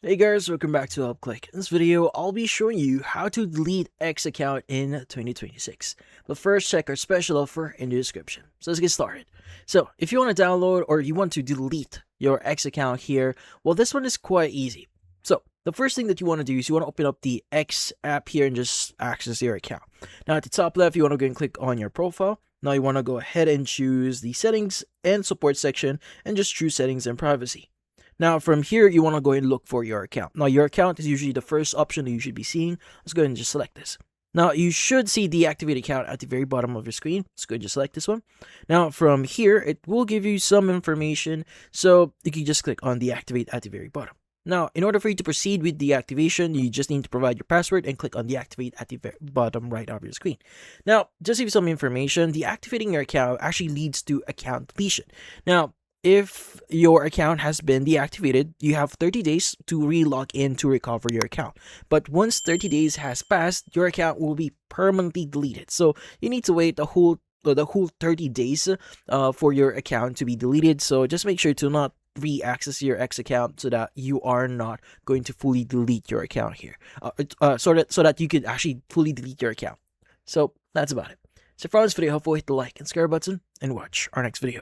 Hey guys, welcome back to UpClick. In this video, I'll be showing you how to delete X account in 2026. But first, check our special offer in the description. So let's get started. So if you want to download or you want to delete your X account here, well, this one is quite easy. So the first thing that you want to do is you want to open up the X app here and just access your account. Now at the top left, you want to go and click on your profile. Now you want to go ahead and choose the settings and support section and just choose settings and privacy. Now, from here, you want to go and look for your account. Now, your account is usually the first option that you should be seeing. Let's go ahead and just select this. Now, you should see deactivate account at the very bottom of your screen. Let's go ahead and just select this one. Now, from here, it will give you some information. So, you can just click on deactivate at the very bottom. Now, in order for you to proceed with deactivation, you just need to provide your password and click on deactivate at the very bottom right of your screen. Now, just to give you some information, deactivating your account actually leads to account deletion. Now, if your account has been deactivated, you have 30 days to re-log in to recover your account. But once 30 days has passed, your account will be permanently deleted. So you need to wait the whole 30 days for your account to be deleted. So just make sure to not re-access your X account so that you are not going to fully delete your account here. So that you can actually fully delete your account. So that's about it. So if you found this video helpful, hit the like and subscribe button and watch our next video.